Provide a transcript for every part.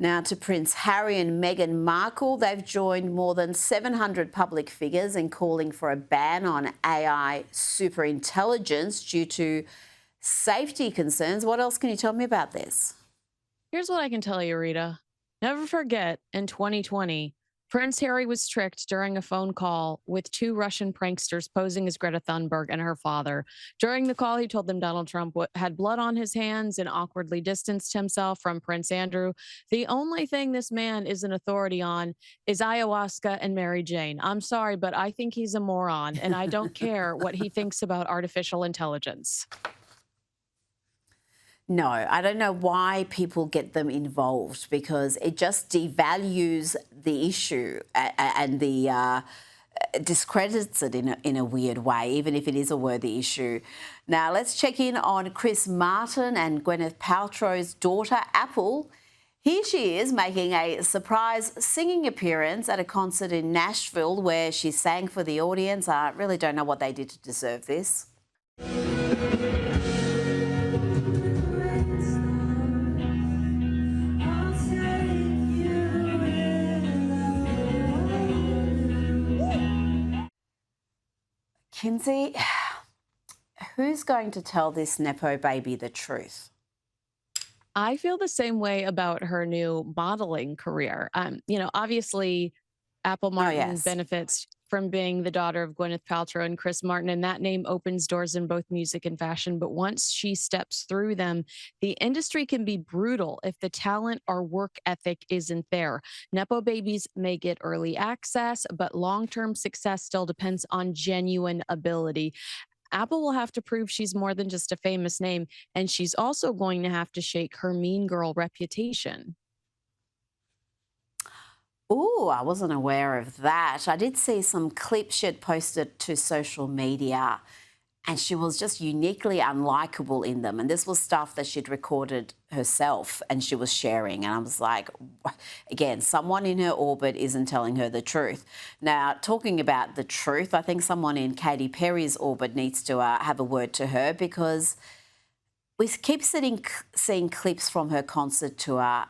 Now to Prince Harry and Meghan Markle. They've joined more than 700 public figures in calling for a ban on AI superintelligence due to safety concerns. What else can you tell me about this? Here's what I can tell you, Rita. Never forget, in 2020, Prince Harry was tricked during a phone call with two Russian pranksters posing as Greta Thunberg and her father. During the call, he told them Donald Trump had blood on his hands and awkwardly distanced himself from Prince Andrew. The only thing this man is an authority on is ayahuasca and Mary Jane. I'm sorry, but I think he's a moron, and I don't care what he thinks about artificial intelligence. No, I don't know why people get them involved, because it just devalues the issue and discredits it in a weird way, even if it is a worthy issue. Now, let's check in on Chris Martin and Gwyneth Paltrow's daughter, Apple. Here she is making a surprise singing appearance at a concert in Nashville where she sang for the audience. I really don't know what they did to deserve this. Kinsey, who's going to tell this Nepo baby the truth? I feel the same way about her new modeling career. Obviously, Apple Oh, Martin yes. benefits from being the daughter of Gwyneth Paltrow and Chris Martin, and that name opens doors in both music and fashion. But once she steps through them, the industry can be brutal if the talent or work ethic isn't there. Nepo babies may get early access, but long term success still depends on genuine ability. Apple will have to prove she's more than just a famous name, and she's also going to have to shake her mean girl reputation. Oh, I wasn't aware of that. I did see some clips she had posted to social media, and she was just uniquely unlikable in them. And this was stuff that she'd recorded herself and she was sharing. And I was like, again, someone in her orbit isn't telling her the truth. Now, talking about the truth, I think someone in Katy Perry's orbit needs to have a word to her, because we keep seeing clips from her concert tour,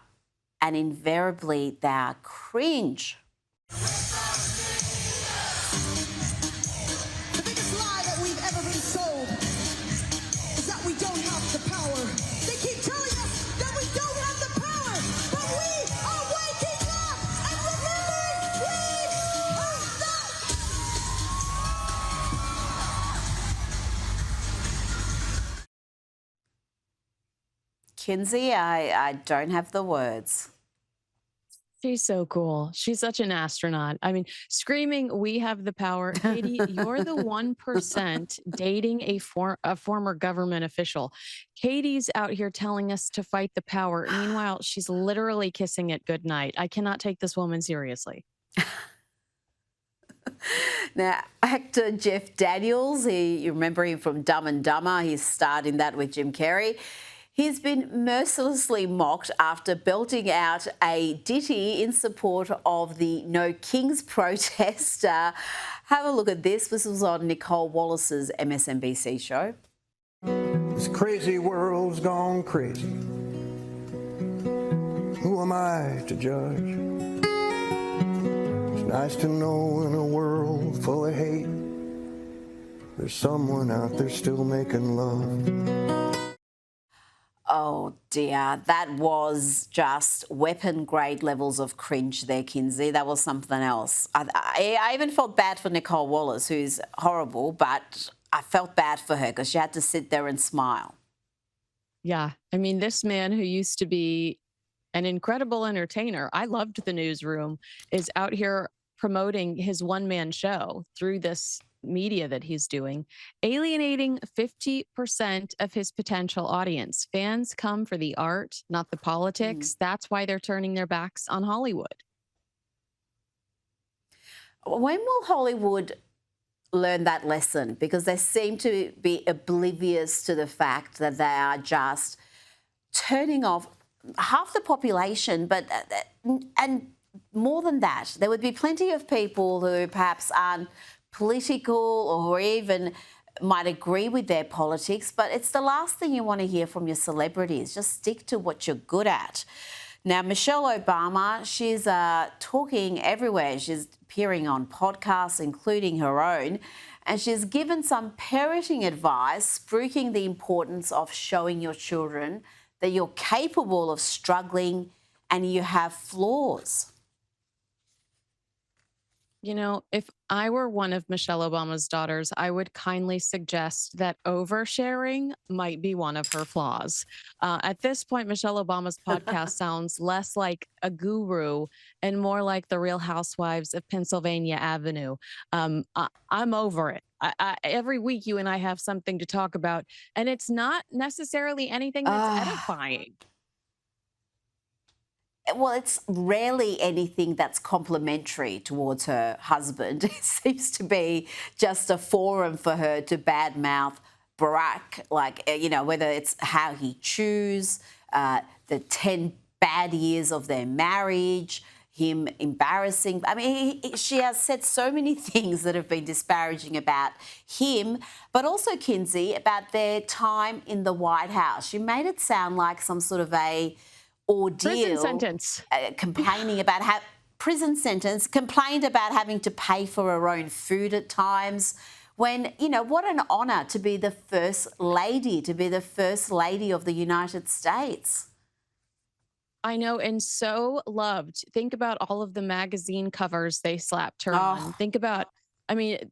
and invariably they are cringe. The biggest lie that we've ever been sold is that we don't have the power. They keep telling us that we don't have the power, but we are waking up and remembering we have Kinsey, I don't have the words. She's so cool. She's such an astronaut. I mean, screaming, "We have the power." Katie, you're the 1% dating a former government official. Katie's out here telling us to fight the power. Meanwhile, she's literally kissing it goodnight. I cannot take this woman seriously. Now, actor Jeff Daniels, you remember him from Dumb and Dumber. He starred in that with Jim Carrey. He's been mercilessly mocked after belting out a ditty in support of the No Kings protest. Have a look at this. This was on Nicole Wallace's MSNBC show. This crazy world's gone crazy. Who am I to judge? It's nice to know in a world full of hate, there's someone out there still making love. Oh dear, that was just weapon grade levels of cringe there, Kinsey. That was something else. I even felt bad for Nicole Wallace, who's horrible, but I felt bad for her because she had to sit there and smile. Yeah. I mean, this man who used to be an incredible entertainer, I loved the newsroom, is out here promoting his one-man show through this media that he's doing, alienating 50% of his potential audience. Fans come for the art, not the politics. That's why they're turning their backs on Hollywood. When will Hollywood learn that lesson? Because they seem to be oblivious to the fact that they are just turning off half the population, and more than that, there would be plenty of people who perhaps aren't political or even might agree with their politics, but it's the last thing you want to hear from your celebrities. Just stick to what you're good at. Now, Michelle Obama, she's talking everywhere. She's appearing on podcasts, including her own, and she's given some parenting advice, spruiking the importance of showing your children that you're capable of struggling and you have flaws. You know, if I were one of Michelle Obama's daughters, I would kindly suggest that oversharing might be one of her flaws. At this point, Michelle Obama's podcast sounds less like a guru and more like the Real Housewives of Pennsylvania Avenue. I'm over it. Every week, you and I have something to talk about, and it's not necessarily anything that's edifying. Well, it's rarely anything that's complimentary towards her husband. It seems to be just a forum for her to badmouth Barack, like, whether it's how he chews, the 10 bad years of their marriage, him embarrassing. I mean, she has said so many things that have been disparaging about him, but also, Kinsey, about their time in the White House. She made it sound like some sort of a ordeal. Prison sentence. Complaining about prison sentence, complained about having to pay for her own food at times. When, what an honour to be the first lady, of the United States. I know, and so loved. Think about all of the magazine covers they slapped her on. Think about,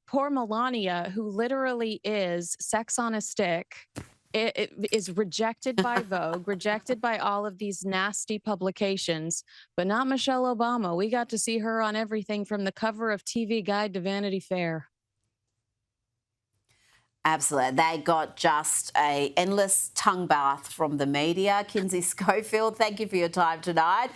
poor Melania, who literally is sex on a stick. It is rejected by Vogue, rejected by all of these nasty publications, but not Michelle Obama. We got to see her on everything from the cover of TV Guide to Vanity Fair. Absolutely. They got just an endless tongue bath from the media. Kinsey Schofield, thank you for your time tonight.